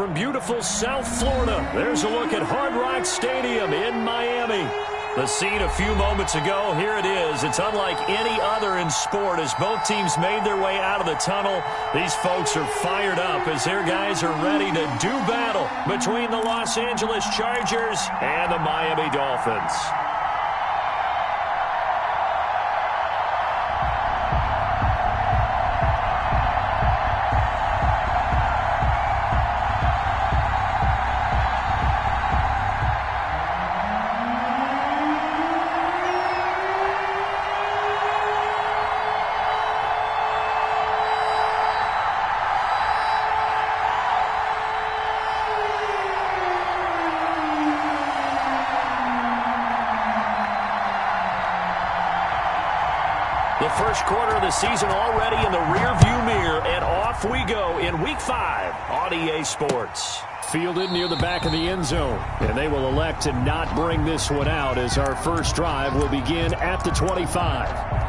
from beautiful South Florida. There's a look at Hard Rock Stadium in Miami. The scene a few moments ago, here it is. It's unlike any other in sport as both teams made their way out of the tunnel. These folks are fired up as their guys are ready to do battle between the Los Angeles Chargers and the Miami Dolphins. The first quarter of the season already in the rearview mirror, and off we go in Week 5 on EA Sports. Fielded near the back of the end zone, and they will elect to not bring this one out as our first drive will begin at the 25.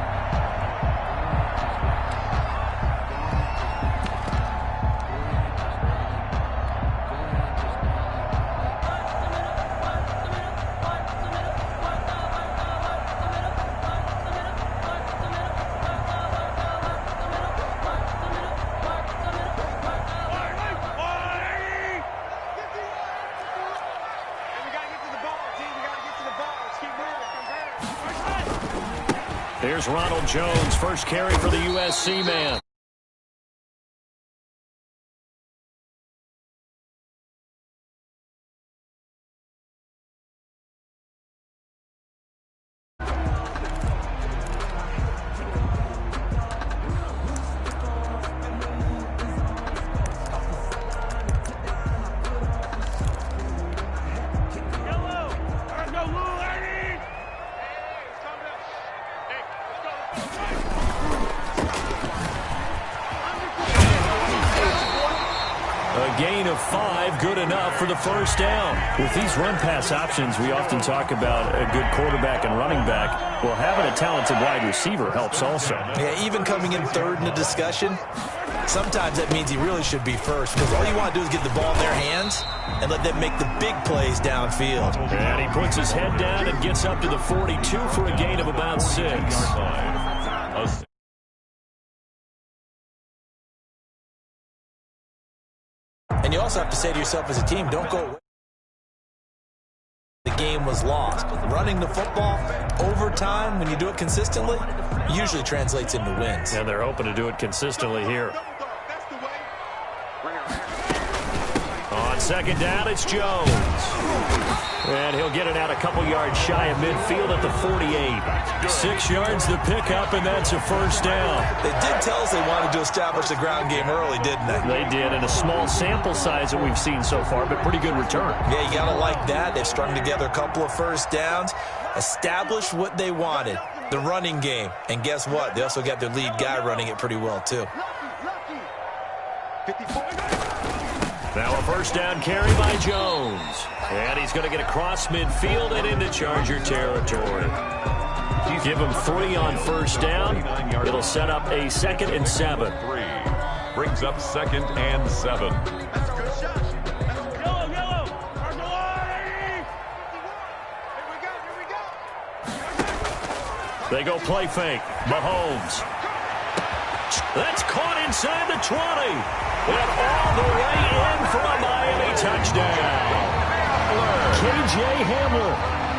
Here's Ronald Jones, first carry for the USC man. A gain of 5, good enough for the first down. With these run-pass options, we often talk about a good quarterback and running back. Well, having a talented wide receiver helps also. Yeah, even coming in third in the discussion, sometimes that means he really should be first because all you want to do is get the ball in their hands and let them make the big plays downfield. And he puts his head down and gets up to the 42 for a gain of about 6. And you also have to say to yourself as a team, don't go away. The game was lost. Running the football over time, when you do it consistently, usually translates into wins. And they're hoping to do it consistently here. On second down, it's Jones. And he'll get it out a couple yards shy of midfield at the 48. 6 yards the pickup, and that's a first down. They did tell us they wanted to establish the ground game early, didn't they? They did, in a small sample size that we've seen so far, but pretty good return. Yeah, you got to like that. They've strung together a couple of first downs, established what they wanted, the running game. And guess what? They also got their lead guy running it pretty well, too. Now a first down carry by Jones. And he's going to get across midfield and into Charger territory. Give him 3 on first down. It'll set up a 2nd and 7. Brings up 2nd and 7. They go play fake. Mahomes. That's caught inside the 20. And all the way in for a Miami touchdown. K.J. Hamler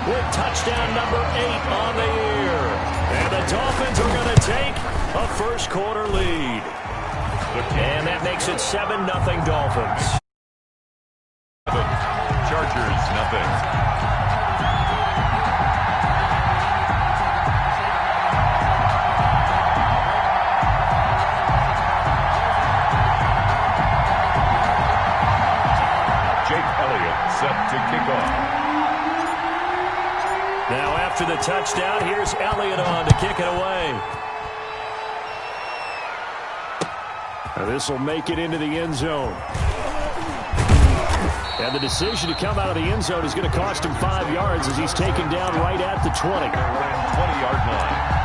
with touchdown number 8 on the year. And the Dolphins are going to take a first quarter lead. And that makes it 7-0 Dolphins. Chargers, nothing. Set to kick off. Now after the touchdown, here's Elliott on to kick it away. Now this will make it into the end zone. And the decision to come out of the end zone is going to cost him 5 yards as he's taken down right at the 20. 20-yard line.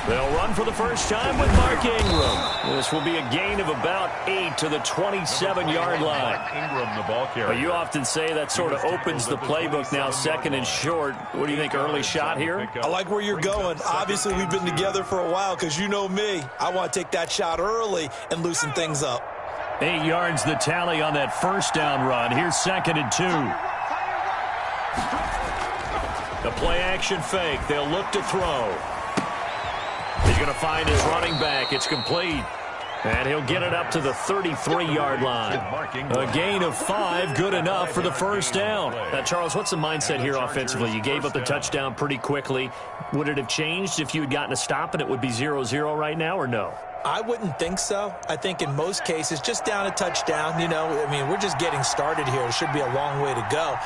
They'll run for the first time with Mark Ingram. This will be a gain of about 8 to the 27-yard line. Ingram, the ball carrier. Well, you often say that sort of opens the playbook now, second and short. What do you think, early shot here? I like where you're going. Obviously, we've been together for a while because you know me. I want to take that shot early and loosen things up. 8 yards the tally on that first down run. Here's second and 2. The play action fake. They'll look to throw. He's going to find his running back. It's complete. And he'll get it up to the 33-yard line. A gain of 5, good enough for the first down. Now, Charles, what's the mindset here offensively? You gave up the touchdown pretty quickly. Would it have changed if you had gotten a stop and it would be 0-0 right now, or no? I wouldn't think so. I think in most cases, just down a touchdown, you know, I mean, we're just getting started here. It should be a long way to go.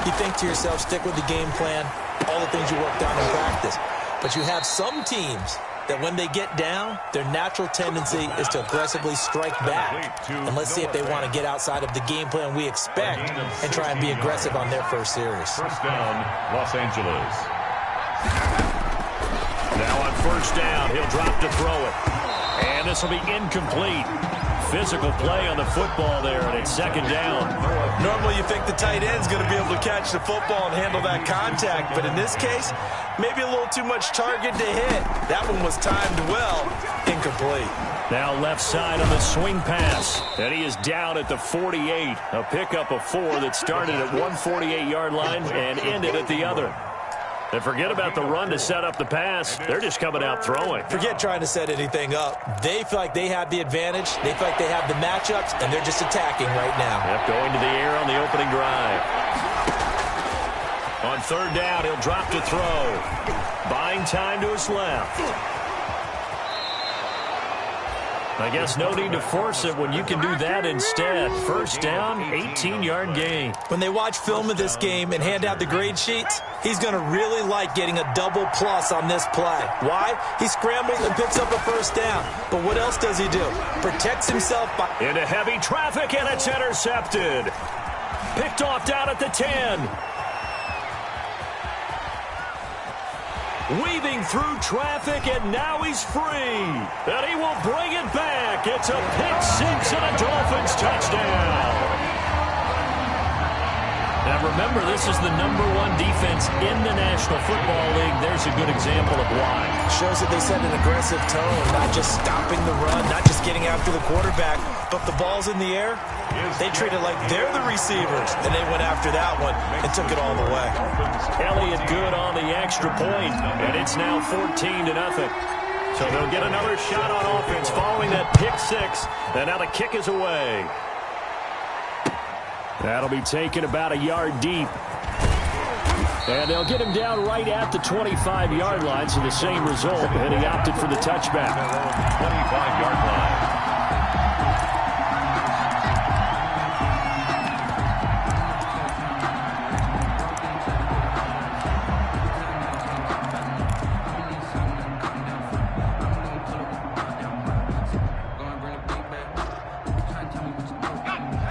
You think to yourself, stick with the game plan, all the things you worked on in practice. But you have some teams that when they get down, their natural tendency is to aggressively strike back. And let's see if they want to get outside of the game plan we expect and try and be aggressive on their first series. First down, Los Angeles. Now on first down, he'll drop to throw it. And this will be incomplete. Physical play on the football there, and it's second down. Normally you think the tight end's going to be able to catch the football and handle that contact, but in this case, maybe a little too much target to hit. That one was timed well, incomplete. Now left side on the swing pass, and he is down at the 48. A pickup of 4 that started at one 48-yard line and ended at the other. And forget about the run to set up the pass. They're just coming out throwing. Forget trying to set anything up. They feel like they have the advantage. They feel like they have the matchups, and they're just attacking right now. Yep, going to the air on the opening drive. On third down, he'll drop to throw. Buying time to his left. I guess no need to force it when you can do that instead. First down, 18-yard gain. When they watch film of this game and hand out the grade sheets, he's going to really like getting a double plus on this play. Why? He scrambles and picks up a first down. But what else does he do? Protects himself by... Into heavy traffic, and it's intercepted. Picked off down at the 10. Weaving through traffic, and now he's free. And he will bring it back. It's a pick-6 and a Dolphins touchdown. Now remember, this is the #1 defense in the National Football League. There's a good example of why. Shows that they set an aggressive tone, not just stopping the run, not just getting after the quarterback, but the ball's in the air. They treat it like they're the receivers, and they went after that one and took it all the way. Elliott good on the extra point, and it's now 14-0. So they'll get another shot on offense following that pick-6, and now the kick is away. That'll be taken about a yard deep. And they'll get him down right at the 25-yard line, so the same result, and he opted for the touchback. 25-yard line.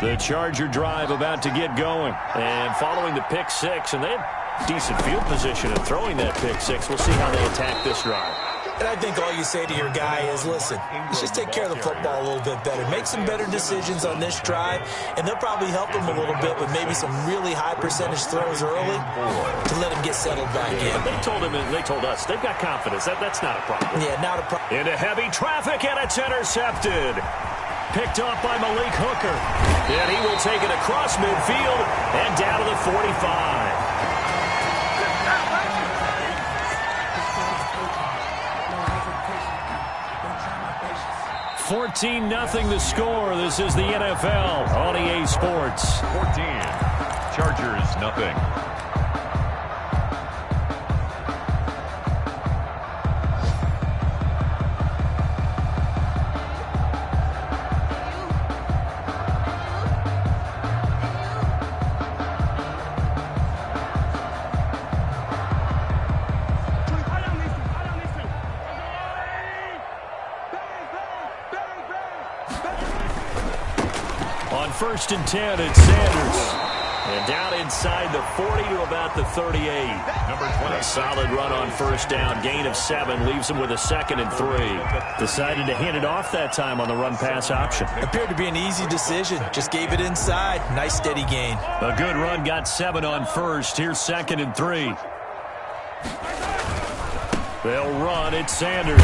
The Charger drive about to get going. And following the pick-6, and they have decent field position in throwing that pick-6. We'll see how they attack this drive. And I think all you say to your guy is, listen, let's just take care of the football a little bit better. Make some better decisions on this drive, and they'll probably help him a little bit with maybe some really high percentage throws early to let him get settled back in. But they told him, and they told us, they've got confidence. That's not a problem. Yeah, not a problem. Into heavy traffic, and it's intercepted. Picked off by Malik Hooker. And he will take it across midfield and down to the 45. 14-0 the score. This is the NFL on EA Sports. 14. Chargers, nothing. On 1st and 10, it's Sanders. And down inside the 40 to about the 38. Number 20. A solid run on first down. Gain of 7 leaves him with a 2nd and 3. Decided to hand it off that time on the run-pass option. Appeared to be an easy decision. Just gave it inside. Nice steady gain. A good run, got 7 on first. Here's 2nd and 3. They'll run. It's Sanders.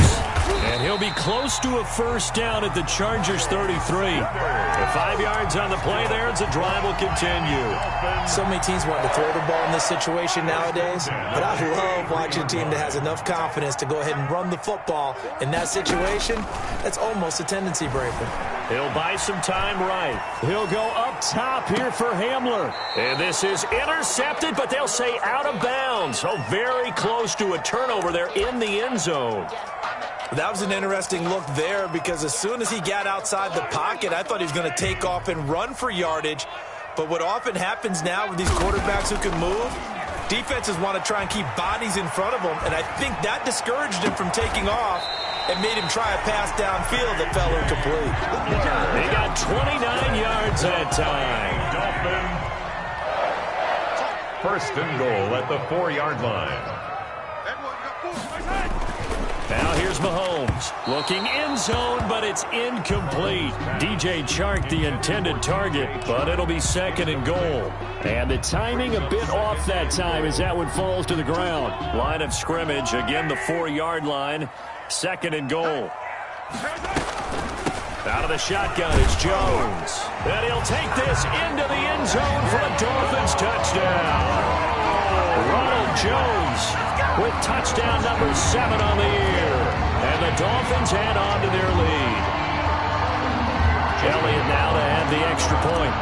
And he'll be close to a first down at the Chargers 33. The 5 yards on the play there as the drive will continue. So many teams want to throw the ball in this situation nowadays, but I love watching a team that has enough confidence to go ahead and run the football. In that situation, that's almost a tendency breaker. He'll buy some time right. He'll go up top here for Hamler. And this is intercepted, but they'll say out of bounds. So very close to a turnover there in the end zone. That was an interesting look there because as soon as he got outside the pocket, I thought he was going to take off and run for yardage. But what often happens now with these quarterbacks who can move, defenses want to try and keep bodies in front of them, and I think that discouraged him from taking off and made him try a pass downfield that fell incomplete. They got 29 yards that time. First and goal at the 4-yard line. Now here's Mahomes. Looking end zone, but it's incomplete. DJ Chark, the intended target, but it'll be 2nd and goal. And the timing a bit off that time as that one falls to the ground. Line of scrimmage, again the 4-yard line. 2nd and goal. Out of the shotgun is Jones. And he'll take this into the end zone for a Dolphins touchdown. Ronald Jones with touchdown number 7 on the year. And the Dolphins add on to their lead. Elliott now to add the extra point.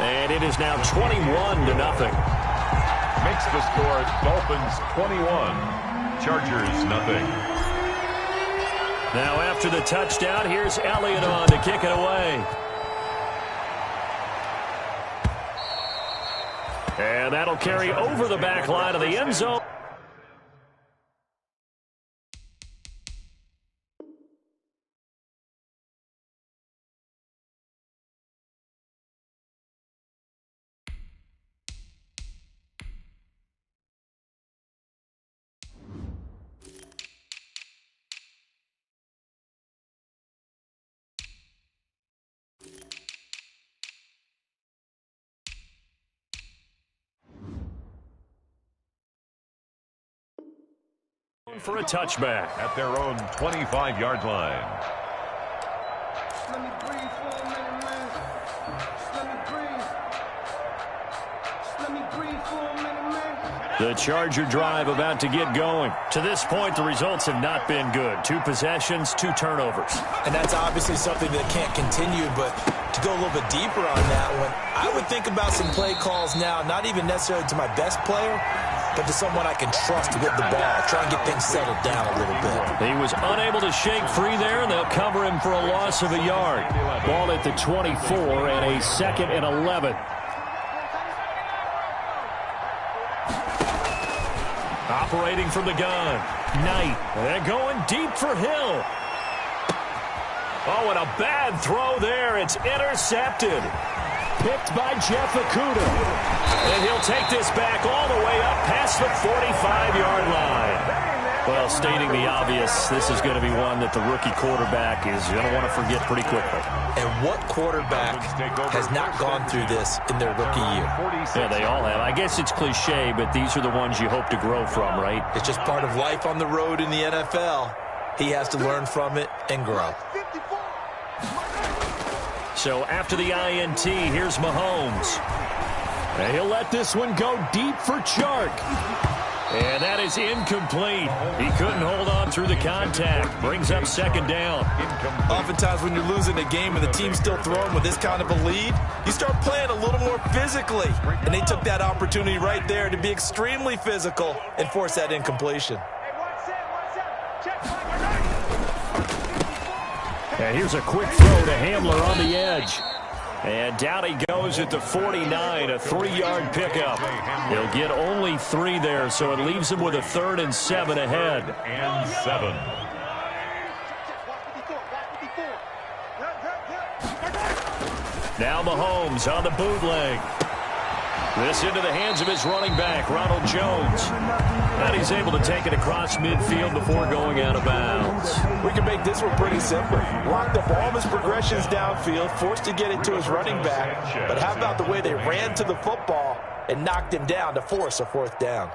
And it is now 21-0. Makes the score Dolphins 21, Chargers nothing. Now after the touchdown, here's Elliott on to kick it away. And that'll carry over the back line of the end zone. For a touchback at their own 25-yard line. Let me breathe for a minute, man. Let me breathe. Let me breathe for a minute, man. The Charger drive about to get going. To this point, the results have not been good. 2 possessions, 2 turnovers. And that's obviously something that can't continue, but to go a little bit deeper on that one, I would think about some play calls now, not even necessarily to my best player, but to someone I can trust with the ball. Try and get things settled down a little bit. He was unable to shake free there, and they'll cover him for a loss of a yard. Ball at the 24 and a 2nd and 11. Operating from the gun. Knight. They're going deep for Hill. Oh, and a bad throw there. It's intercepted. Picked by Jeff Okudah. And he'll take this back all the way up past the 45-yard line. Well, stating the obvious, this is going to be one that the rookie quarterback is going to want to forget pretty quickly. And what quarterback has not gone through this in their rookie year? Yeah, they all have. I guess it's cliche, but these are the ones you hope to grow from, right? It's just part of life on the road in the NFL. He has to learn from it and grow. So after the INT, here's Mahomes. And he'll let this one go deep for Chark. And that is incomplete. He couldn't hold on through the contact. Brings up 2nd down. Oftentimes when you're losing a game and the team's still throwing with this kind of a lead, you start playing a little more physically. And they took that opportunity right there to be extremely physical and force that incompletion. And here's a quick throw to Hamler on the edge. And down he goes at the 49, a 3-yard pickup. He'll get only 3 there, so it leaves him with a 3rd and 7 ahead. And 7. Now Mahomes on the bootleg. This into the hands of his running back, Ronald Jones. And he's able to take it across midfield before going out of bounds. We can make this one pretty simple. Locked up all of his progressions downfield, forced to get it to his running back. But how about the way they ran to the football and knocked him down to force a 4th down?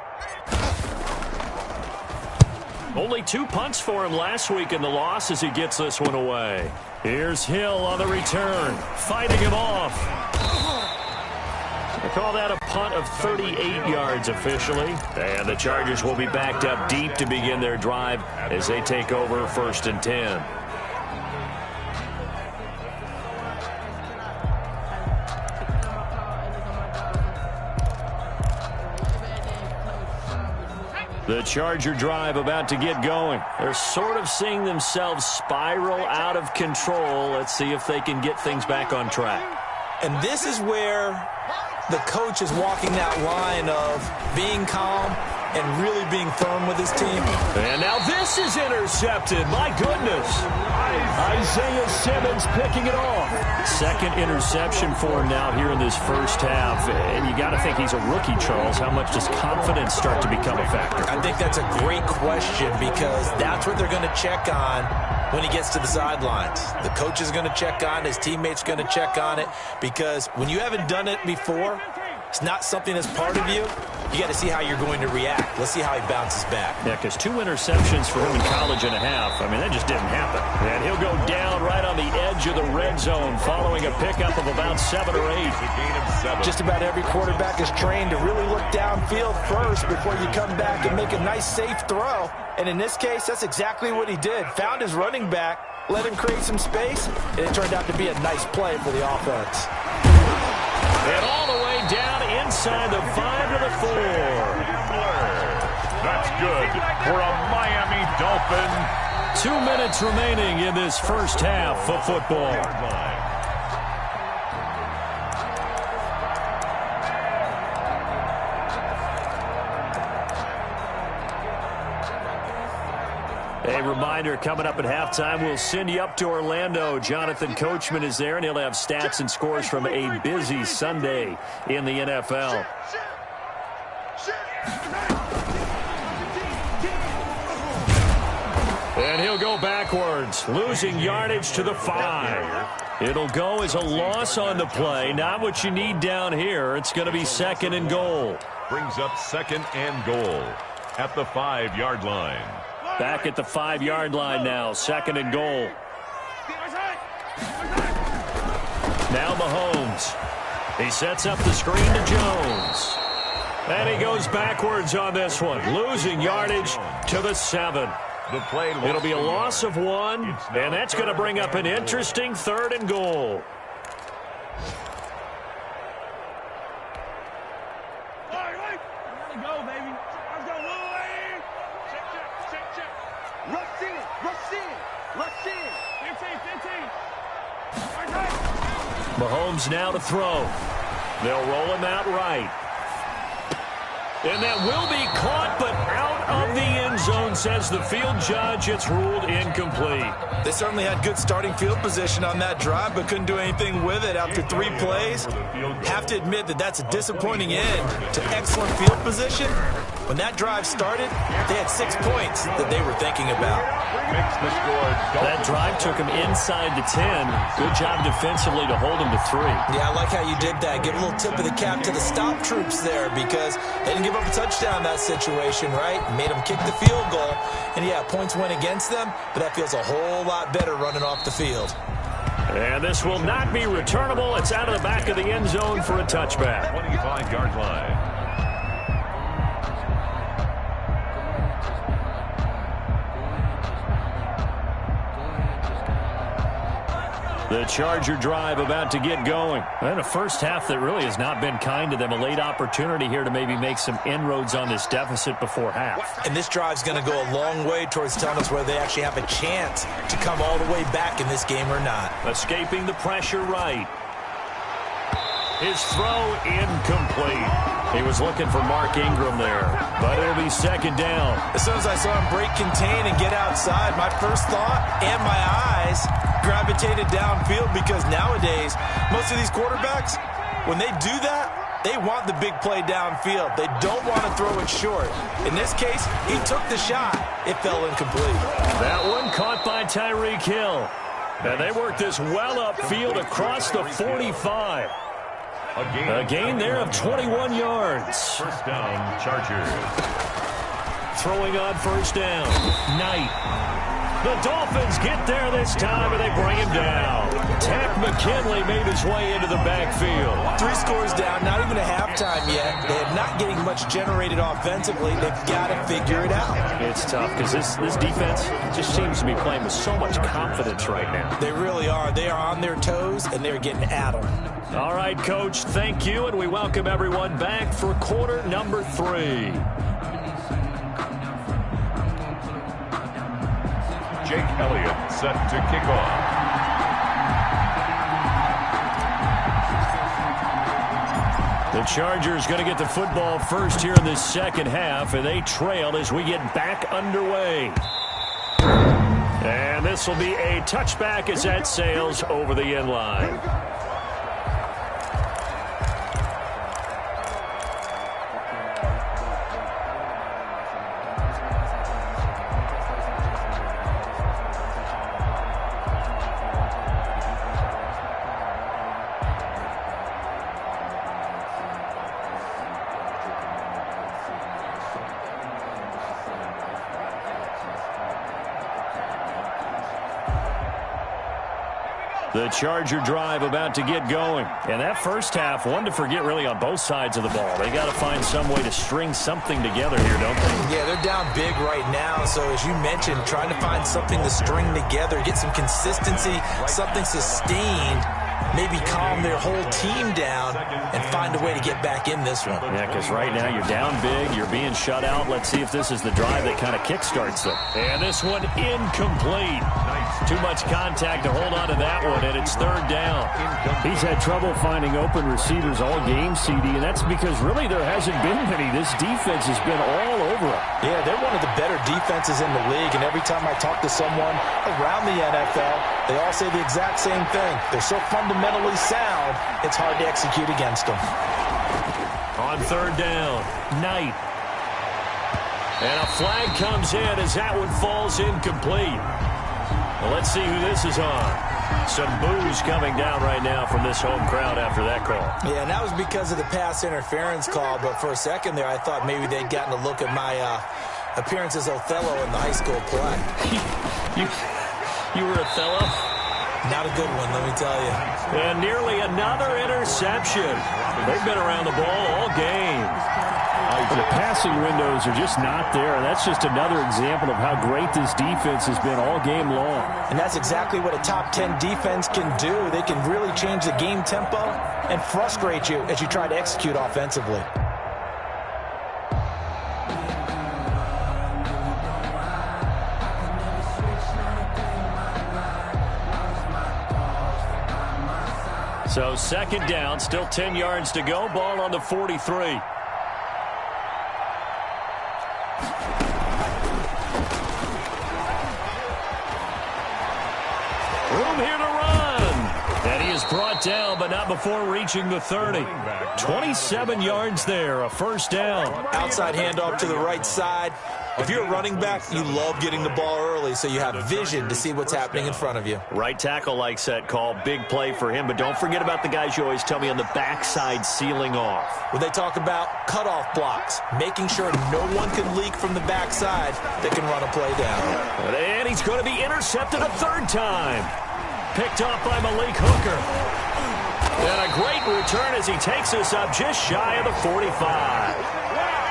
Only 2 punts for him last week in the loss as he gets this one away. Here's Hill on the return, fighting him off. They call that a punt of 38 yards officially. And the Chargers will be backed up deep to begin their drive as they take over 1st and 10. The Charger drive about to get going. They're sort of seeing themselves spiral out of control. Let's see if they can get things back on track. And this is where the coach is walking that line of being calm and really being firm with his team. And now this is intercepted. My goodness. Isaiah Simmons picking it off. 2nd interception for him now here in this first half. And you got to think he's a rookie, Charles. How much does confidence start to become a factor? I think that's a great question because that's what they're going to check on when he gets to the sidelines. The coach is going to check on it. His teammates going to check on it because when you haven't done it before, it's not something that's part of you. You got to see how you're going to react. Let's see how he bounces back. Yeah, because 2 interceptions for him in college and a half. I mean, that just didn't happen. And he'll go down right on the edge of the red zone following a pickup of about 7 or 8. Just about every quarterback is trained to really look downfield first before you come back and make a nice, safe throw. And in this case, that's exactly what he did. Found his running back, let him create some space, and it turned out to be a nice play for the offense. And all the way down inside the 5 to the 4. That's good for a Miami Dolphin. 2 minutes remaining in this first half of football. A reminder, coming up at halftime, we'll send you up to Orlando. Jonathan Coachman is there, and he'll have stats and scores from a busy Sunday in the NFL. And he'll go backwards, losing yardage to the 5. It'll go as a loss on the play. Not what you need down here. It's going to be 2nd and goal. Brings up 2nd and goal at the 5-yard line. Back at the 5-yard line now, 2nd and goal. Now Mahomes. He sets up the screen to Jones. And he goes backwards on this one, losing yardage to the 7. It'll be a loss of 1, and that's going to bring up an interesting 3rd and goal. Mahomes now to throw. They'll roll him out right. And that will be caught, but out of the end zone, says the field judge. It's ruled incomplete. They certainly had good starting field position on that drive, but couldn't do anything with it after 3 plays. Have to admit that that's a disappointing end to excellent field position. When that drive started, they had 6 points that they were thinking about. That drive took him inside the 10. Good job defensively to hold him to 3. Yeah, I like how you did that. Give a little tip of the cap to the stop troops there because they didn't give up a touchdown in that situation, right? Made them kick the field goal. And, yeah, points went against them, but that feels a whole lot better running off the field. And this will not be returnable. It's out of the back of the end zone for a touchback. 25-yard line. The Charger drive about to get going. And a first half that really has not been kind to them. A late opportunity here to maybe make some inroads on this deficit before half. And this drive's going to go a long way towards telling us whether they actually have a chance to come all the way back in this game or not. Escaping the pressure right. His throw incomplete. He was looking for Mark Ingram there, but it'll be second down. As soon as I saw him break contain and get outside, my first thought and my eyes gravitated downfield, because nowadays, most of these quarterbacks, when they do that, they want the big play downfield. They don't want to throw it short. In this case, he took the shot. It fell incomplete. That one caught by Tyreek Hill. And they worked this well upfield across the 45. A gain there of 21 yards. First down, Chargers. Throwing on first down, Knight. The Dolphins get there this time, and they bring him down. Takk McKinley made his way into the backfield. 3 scores down, not even a halftime yet. They're not getting much generated offensively. They've got to figure it out. It's tough because this defense just seems to be playing with so much confidence right now. They really are. They are on their toes, and they're getting at them. All right, Coach, thank you, and we welcome everyone back for quarter number 3. Jake Elliott set to kick off. The Chargers going to get the football first here in this second half, and they trail as we get back underway. And this will be a touchback as that sails over the end line. The Charger drive about to get going. And that first half, one to forget really on both sides of the ball. They got to find some way to string something together here, don't they? Yeah, they're down big right now. So as you mentioned, trying to find something to string together, get some consistency, something sustained, maybe calm their whole team down and find a way to get back in this one. Yeah, because right now you're down big, you're being shut out. Let's see if this is the drive that kind of kickstarts them. And this one incomplete. Too much contact to hold on to that one, and it's third down. He's had trouble finding open receivers all game, CD, and that's because really there hasn't been many. This defense has been all over him. Yeah, they're one of the better defenses in the league, and every time I talk to someone around the NFL, they all say the exact same thing. They're so fundamentally sound, it's hard to execute against them. On third down, Knight. And a flag comes in as that one falls incomplete. Well, let's see who this is on. Some boos coming down right now from this home crowd after that call. Yeah, and that was because of the pass interference call, but for a second there I thought maybe they'd gotten a look at my appearance as Othello in the high school play. You were Othello? Not a good one, let me tell you. And nearly another interception. They've been around the ball all game. The passing windows are just not there. And that's just another example of how great this defense has been all game long. And that's exactly what a top 10 defense can do. They can really change the game tempo and frustrate you as you try to execute offensively. So second down, still 10 yards to go. Ball on the 43. Room here to run. And he is brought down, but not before reaching the 30. 27 yards there, a first down. Outside handoff to the right side. If you're a running back, you love getting the ball early so you have vision to see what's happening in front of you. Right tackle likes that call. Big play for him, but don't forget about the guys you always tell me on the backside sealing off. When they talk about cutoff blocks, making sure no one can leak from the backside that can run a play down. And he's going to be intercepted a third time. Picked off by Malik Hooker. And a great return as he takes us up just shy of the 45.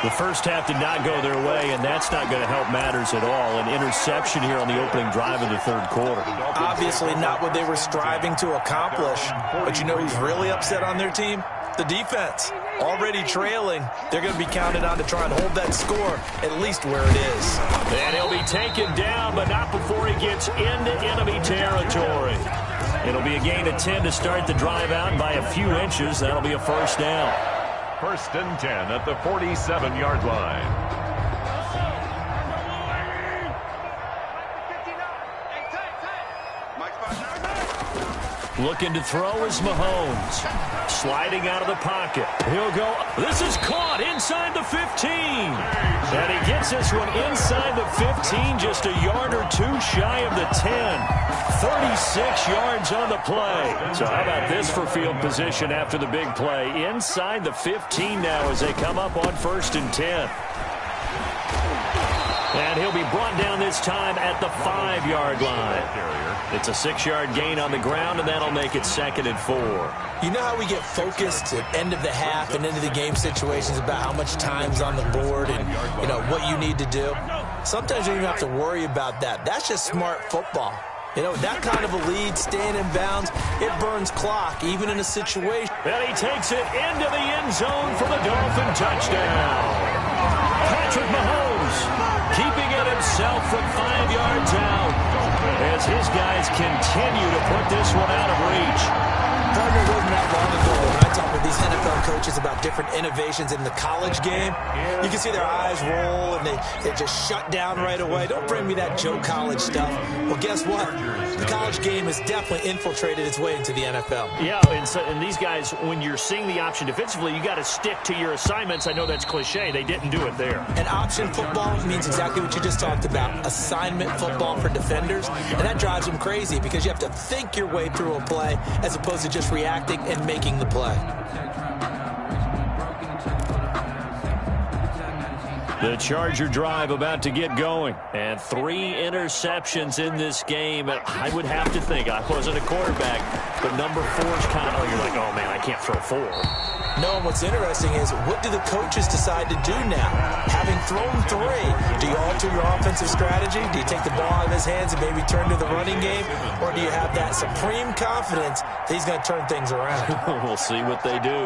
The first half did not go their way, and that's not going to help matters at all. An interception here on the opening drive of the third quarter. Obviously not what they were striving to accomplish. But you know who's really upset on their team? The defense. Already trailing. They're going to be counted on to try and hold that score at least where it is. And he'll be taken down, but not before he gets into enemy territory. It'll be a gain of 10 to start the drive out, and by a few inches, that'll be a first down. First and 10 at the 47-yard line. Looking to throw is Mahomes. Sliding out of the pocket. He'll go. This is caught inside the 15. And he gets this one inside the 15, just a yard or two shy of the 10. 36 yards on the play. So how about this for field position after the big play? Inside the 15 now as they come up on first and 10. And he'll be brought down this time at the 5-yard line. It's a 6-yard gain on the ground, and that'll make it 2nd and 4. You know how we get focused at end of the half and into the game situations about how much time's on the board and, you know, what you need to do? Sometimes you don't even have to worry about that. That's just smart football. You know, that kind of a lead, staying in bounds, it burns clock, even in a situation. And he takes it into the end zone for the Dolphin touchdown. Patrick Mahomes keeping it himself from 5 yards out as his guys continue to put this one out of reach. Partner, it wasn't that long ago when I talk with these NFL coaches about different innovations in the college game. You can see their eyes roll and they just shut down right away. Don't bring me that Joe College stuff. Well, guess what? The college game has definitely infiltrated its way into the NFL. Yeah, and these guys, when you're seeing the option defensively, you got to stick to your assignments. I know that's cliche. They didn't do it there. And option football means exactly what you just talked about. Assignment football for defenders. And that drives them crazy because you have to think your way through a play as opposed to just reacting and making the play. The Charger drive about to get going. And 3 interceptions in this game. I would have to think, I wasn't a quarterback, but number 4's kind of, you're like, oh man, I can't throw 4. No, and what's interesting is, what do the coaches decide to do now? Having thrown 3, do you alter your offensive strategy? Do you take the ball out of his hands and maybe turn to the running game? Or do you have that supreme confidence that he's going to turn things around? We'll see what they do.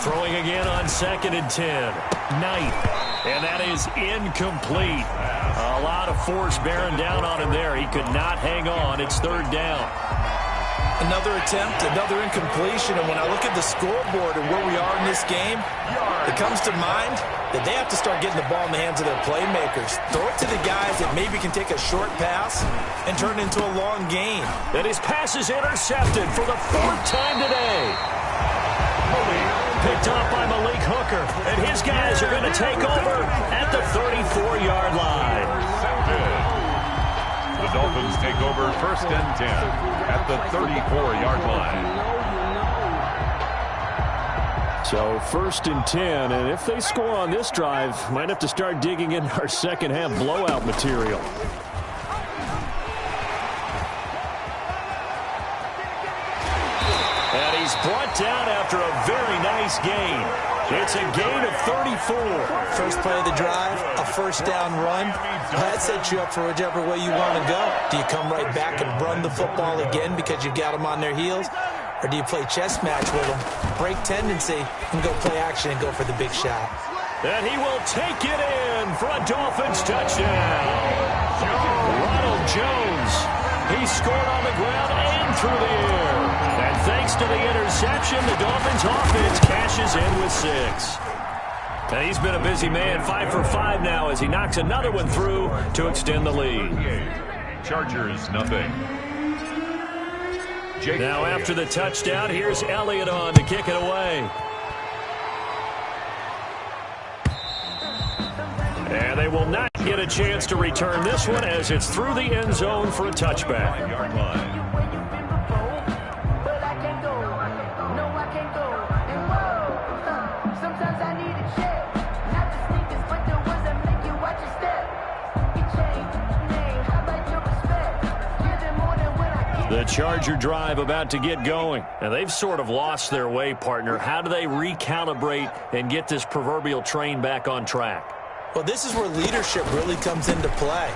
Throwing again on 2nd and 10. Knight. And that is incomplete. A lot of force bearing down on him there. He could not hang on. It's 3rd down. Another attempt, another incompletion, and when I look at the scoreboard and where we are in this game, it comes to mind that they have to start getting the ball in the hands of their playmakers. Throw it to the guys that maybe can take a short pass and turn it into a long gain. And his pass is intercepted for the 4th time today. Picked off by Malik Hooker, and his guys are going to take over at the 34-yard line. The Dolphins take over 1st and 10 at the 34-yard line. So 1st and 10, and if they score on this drive, might have to start digging in our second half blowout material. And he's brought down after a very nice gain. It's a gain of 34. First play of the drive, a first down run. That sets you up for whichever way you want to go. Do you come right back and run the football again because you've got them on their heels? Or do you play chess match with them, break tendency, and go play action and go for the big shot? And he will take it in for a Dolphins touchdown. Ronald Jones. He scored on the ground and through the air. And thanks to the interception, the Dolphins offense cashes in with 6. And he's been a busy man, 5 for 5 now as he knocks another one through to extend the lead. Chargers, nothing. Now after the touchdown, here's Elliott on to kick it away. And they will not get a chance to return this one as it's through the end zone for a touchback. 5-yard line. The Charger drive about to get going. And they've sort of lost their way, partner. How do they recalibrate and get this proverbial train back on track? Well, this is where leadership really comes into play.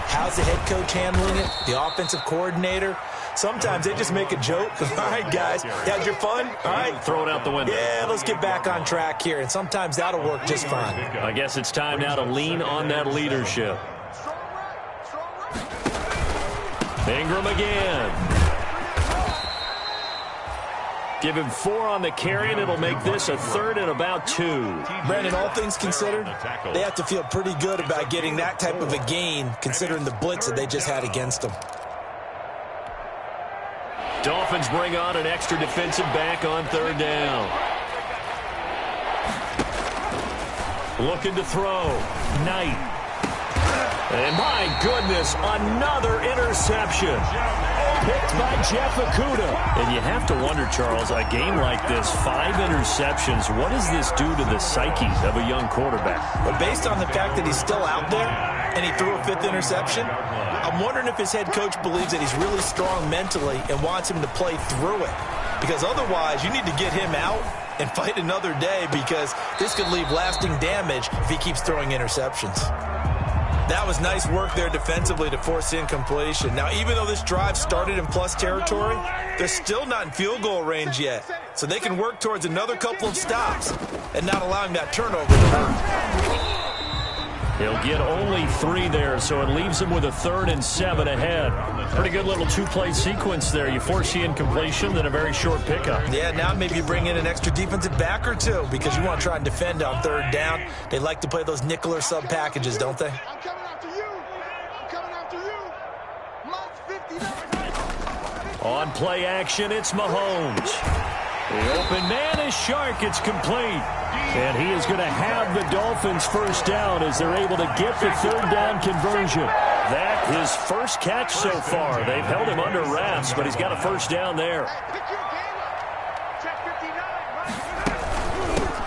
How's the head coach handling it? The offensive coordinator? Sometimes they just make a joke. All right, guys, you had your fun? All right. Throw it out the window. Yeah, let's get back on track here. And sometimes that'll work just fine. I guess it's time now to lean on that leadership. Ingram again. Give him 4 on the carry, and it'll make this a 3rd and about 2. Brandon, all things considered, they have to feel pretty good about getting that type of a gain, considering the blitz that they just had against them. Dolphins bring on an extra defensive back on 3rd down. Looking to throw. Knight. And my goodness, another interception. Picked by Jeff Okudah. And you have to wonder, Charles, a game like this, 5 interceptions, what does this do to the psyche of a young quarterback? But based on the fact that he's still out there and he threw a 5th interception, I'm wondering if his head coach believes that he's really strong mentally and wants him to play through it. Because otherwise, you need to get him out and fight another day, because this could leave lasting damage if he keeps throwing interceptions. That was nice work there defensively to force incompletion. Now, even though this drive started in plus territory, they're still not in field goal range yet. So they can work towards another couple of stops and not allowing that turnover to hurt. He'll get only 3 there, so it leaves him with a 3rd and 7 ahead. Pretty good little 2-play sequence there. You force the incompletion, then a very short pickup. Yeah, now maybe you bring in an extra defensive back or 2, because you want to try and defend on 3rd down. They like to play those nickel or sub packages, don't they? I'm coming after you. I'm coming after you. Mine's 59. On play action, it's Mahomes. The open man is Shark. It's complete. And he is going to have the Dolphins first down as they're able to get the 3rd down conversion. That his first catch so far. They've held him under wraps, but he's got a first down there.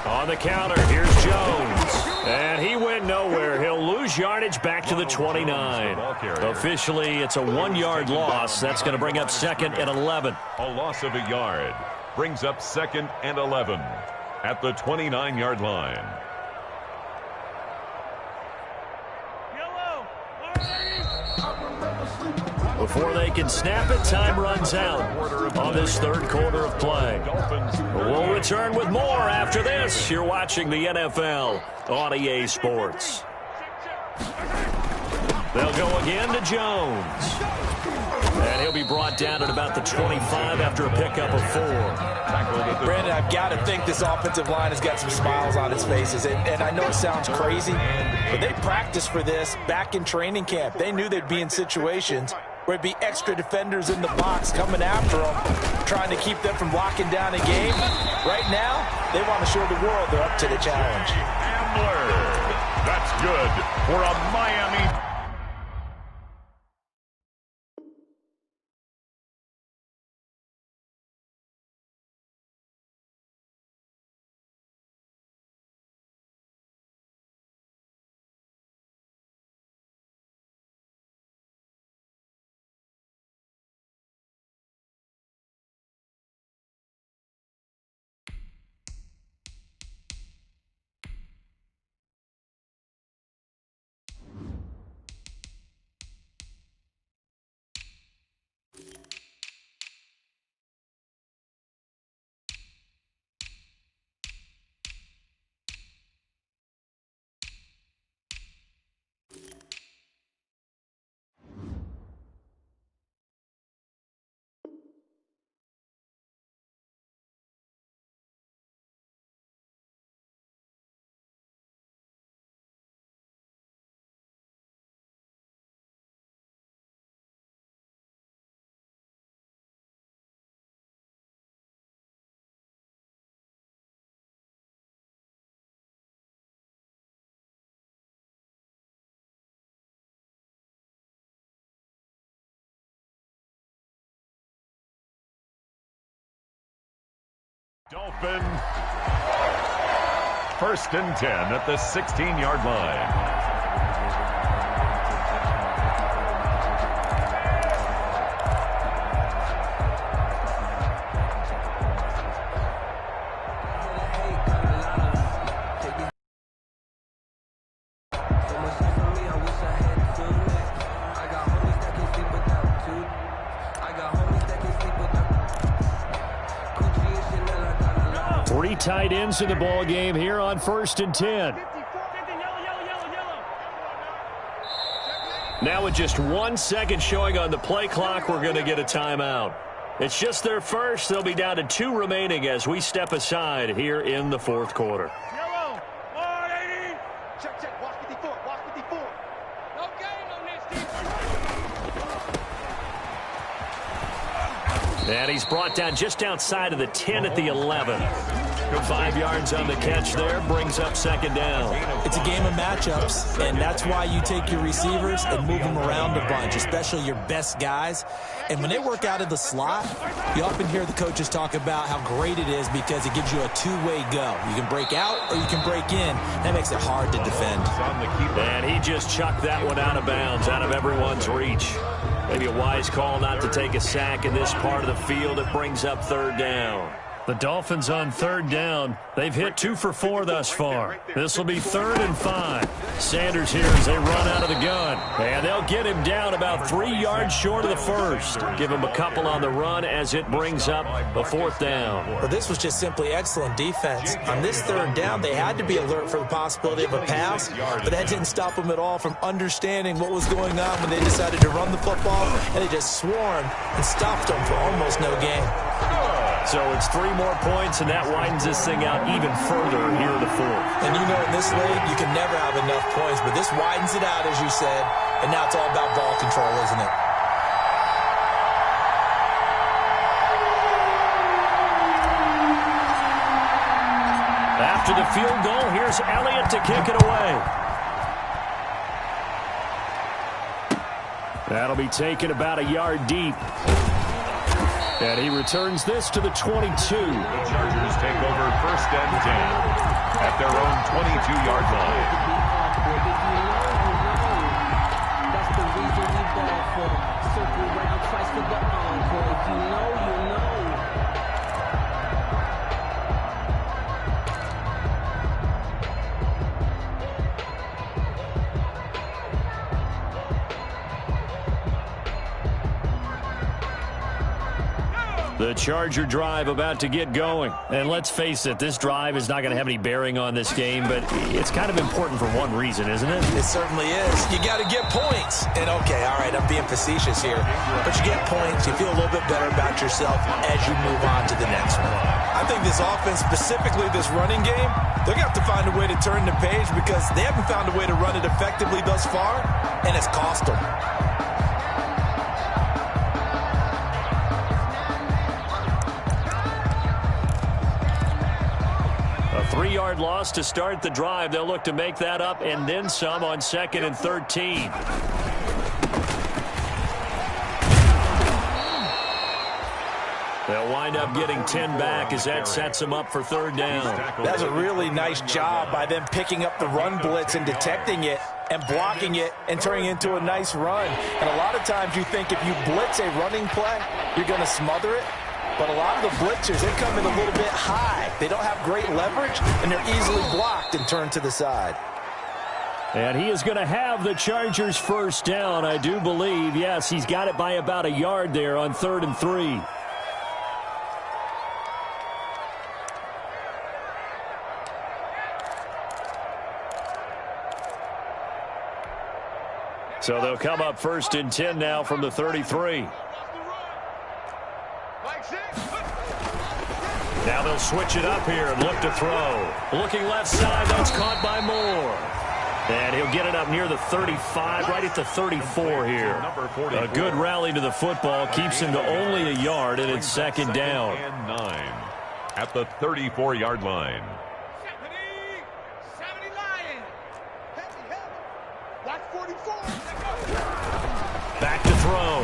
On the counter, here's Jones. And he went nowhere. He'll lose yardage back to the 29. Officially, it's a 1-yard loss. That's going to bring up 2nd and 11. A loss of a yard brings up 2nd and 11 at the 29-yard line. Before they can snap it, time runs out on this 3rd quarter of play. We'll return with more after this. You're watching the NFL on EA Sports. They'll go again to Jones. And he'll be brought down at about the 25 after a pickup of 4. Brandon, I've got to think this offensive line has got some smiles on its faces. And I know it sounds crazy, but they practiced for this back in training camp. They knew they'd be in situations where it'd be extra defenders in the box coming after them, trying to keep them from locking down a game. Right now, they want to show the world they're up to the challenge. That's good for a Miami. Dolphin, 1st and 10 at the 16-yard line. Tight ends in the ball game here on 1st and 10. Now with just 1 second showing on the play clock, we're going to get a timeout. It's just their first. They'll be down to 2 remaining as we step aside here in the fourth quarter. Check. Watch 54. Watch 54. No game on this defense. And he's brought down just outside of the 10 at the 11. 5 yards on the catch there, brings up second down. It's a game of matchups, and that's why you take your receivers and move them around a bunch, especially your best guys. And when they work out of the slot, you often hear the coaches talk about how great it is because it gives you a two-way go. You can break out or you can break in. That makes it hard to defend. And he just chucked that one out of bounds, out of everyone's reach. Maybe a wise call not to take a sack in this part of the field. It brings up third down. The Dolphins on third down. They've hit 2 for 4 thus far. This will be 3rd and 5. Sanders here as they run out of the gun. And they'll get him down about 3 yards short of the first. Give him a couple on the run as it brings up a 4th down. Well, this was just simply excellent defense. On this 3rd down, they had to be alert for the possibility of a pass, but that didn't stop them at all from understanding what was going on when they decided to run the football, and they just swarmed and stopped them for almost no gain. So it's 3 more points, and that widens this thing out even further here in the 4th. And you know in this league, you can never have enough points, but this widens it out, as you said, and now it's all about ball control, isn't it? After the field goal, here's Elliott to kick it away. That'll be taken about a yard deep. And he returns this to the 22. The Chargers take over 1st and 10 at their own 22-yard line. That's the reason we ball for. Circle round twice for the encore. If you know, you know. The Charger drive about to get going. And let's face it, this drive is not going to have any bearing on this game, but it's kind of important for one reason, isn't it? It certainly is. You got to get points. And, okay, all right, I'm being facetious here. But you get points, you feel a little bit better about yourself as you move on to the next one. I think this offense, specifically this running game, they're going to have to find a way to turn the page because they haven't found a way to run it effectively thus far, and it's cost them. A 3-yard loss to start the drive. They'll look to make that up and then some on 2nd and 13. They'll wind up getting 10 back as that sets them up for 3rd down. That's a really nice job by them picking up the run blitz and detecting it and blocking it and turning it into a nice run. And a lot of times you think if you blitz a running play, you're going to smother it. But a lot of the blitzers, they come in a little bit high. They don't have great leverage, and they're easily blocked and turned to the side. And he is going to have the Chargers 1st down, I do believe. Yes, he's got it by about a yard there on 3rd and 3. So they'll come up 1st and 10 now from the 33. Now they'll switch it up here and look to throw. Looking left side, that's caught by Moore. And he'll get it up near the 35, right at the 34 here. A good rally to the football, keeps him to only a yard, and it's 2nd down. And 9 at the 34-yard line. Back to throw.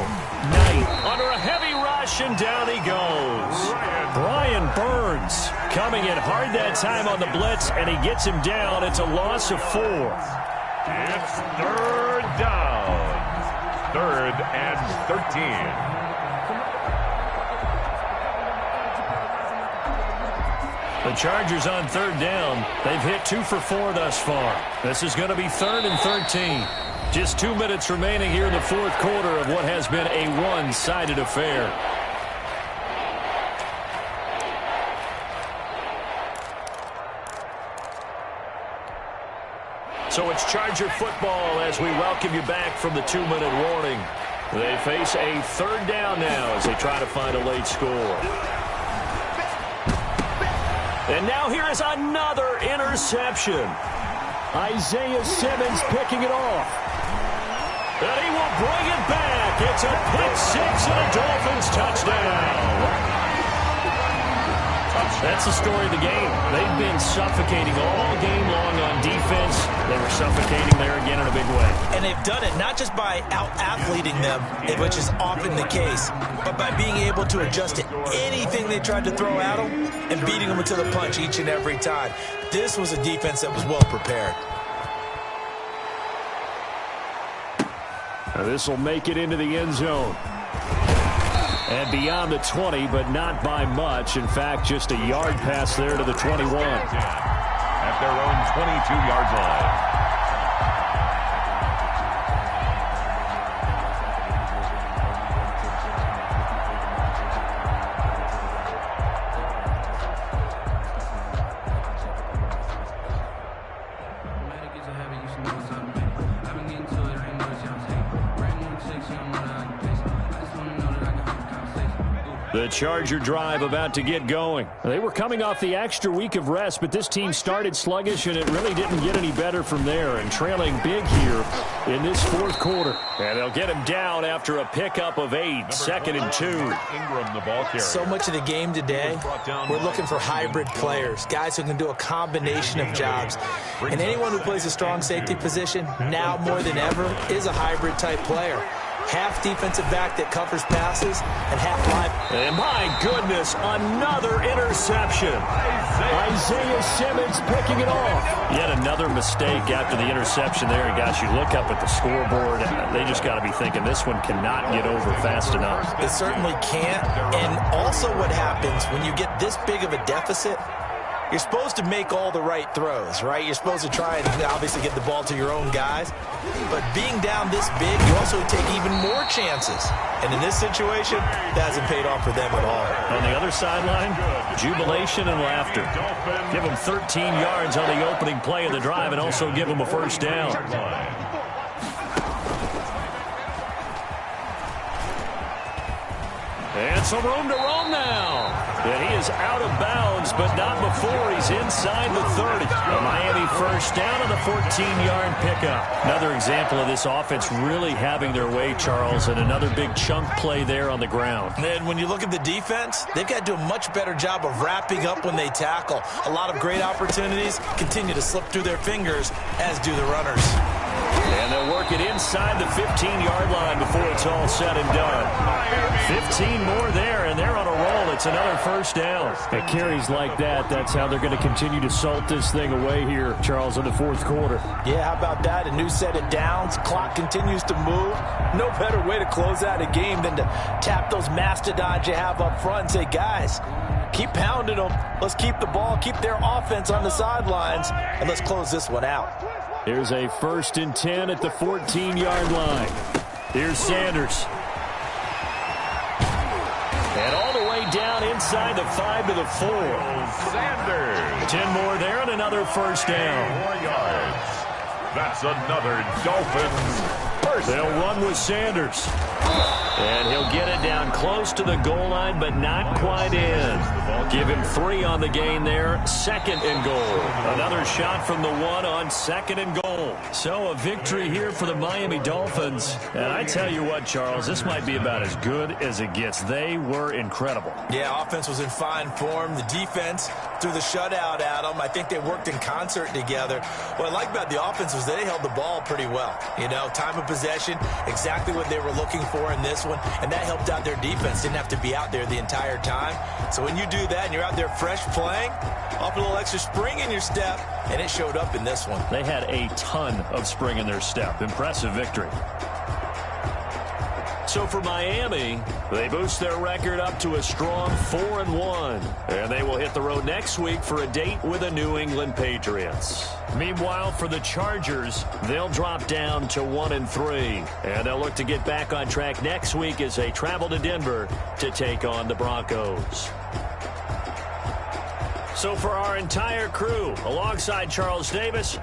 Knight under a heavy rush, and down he goes. Brian Burns coming in hard that time on the blitz, and he gets him down. It's a loss of 4. It's 3rd down. 3rd and 13. The Chargers on 3rd down. They've hit 2 for 4 thus far. This is going to be 3rd and 13. Just 2 minutes remaining here in the 4th quarter of what has been a one-sided affair. So it's Charger football as we welcome you back from the 2-minute warning. They face a third down now as they try to find a late score. And now here is another interception. Isaiah Simmons picking it off. And he will bring it back. It's a pick six and a Dolphins touchdown. That's the story of the game. They've been suffocating all game long on defense. They were suffocating there again in a big way. And they've done it not just by out-athleting them, which is often the case, but by being able to adjust to anything they tried to throw at them and beating them to the punch each and every time. This was a defense that was well prepared. Now this will make it into the end zone. And beyond the 20, but not by much. In fact, just a yard pass there to the 21. At their own 22-yard line. The Charger drive about to get going. They were coming off the extra week of rest, but this team started sluggish, and it really didn't get any better from there, and trailing big here in this fourth quarter. And they'll get him down after a pickup of 8, 2nd and 2. Ingram, the ball carrier. So much of the game today, we're looking for hybrid players, guys who can do a combination of jobs. And anyone who plays a strong safety position, now more than ever, is a hybrid-type player. Half defensive back that covers passes and half live. And my goodness, another interception. Isaiah Simmons picking it off. Yet another mistake after the interception there. And guys, you look up at the scoreboard, they just got to be thinking this one cannot get over fast enough. It certainly can't. And also what happens when you get this big of a deficit, you're supposed to make all the right throws, right? You're supposed to try and obviously get the ball to your own guys. But being down this big, you also take even more chances. And in this situation, that hasn't paid off for them at all. On the other sideline, jubilation and laughter. Give them 13 yards on the opening play of the drive and also give them a first down. And some room to roam now. And he is out of bounds, but not before he's inside the 30. A Miami first down on the 14-yard pickup. Another example of this offense really having their way, Charles, and another big chunk play there on the ground. And when you look at the defense, they've got to do a much better job of wrapping up when they tackle. A lot of great opportunities continue to slip through their fingers, as do the runners. And they'll work it inside the 15-yard line before it's all said and done. 15 more there, and they're on a roll. It's another first down. At carries like that, that's how they're going to continue to salt this thing away here, Charles, in the fourth quarter. Yeah, how about that? A new set of downs. Clock continues to move. No better way to close out a game than to tap those mastodons you have up front and say, guys, keep pounding them. Let's keep the ball, keep their offense on the sidelines, and let's close this one out. Here's a 1st and 10 at the 14-yard line. Here's Sanders. And all the way down inside the 5 to the 4. Sanders. 10 more there and another first down. 4 yards. That's another Dolphins first. They'll run with Sanders. And he'll get it down close to the goal line, but not quite in. Give him 3 on the gain there. 2nd and goal. Another shot from the 1 on 2nd and goal. So a victory here for the Miami Dolphins. And I tell you what, Charles, this might be about as good as it gets. They were incredible. Yeah, offense was in fine form. The defense threw the shutout at them. I think they worked in concert together. What I like about the offense was they held the ball pretty well. You know, time of possession, exactly what they were looking for in this one, and that helped out their defense. Didn't have to be out there the entire time. So when you do that and you're out there fresh playing, up a little extra spring in your step, and it showed up in this one. They had a ton of spring in their step. Impressive victory. So for Miami, they boost their record up to a strong 4-1. And they will hit the road next week for a date with the New England Patriots. Meanwhile, for the Chargers, they'll drop down to 1-3. And they'll look to get back on track next week as they travel to Denver to take on the Broncos. So for our entire crew, alongside Charles Davis,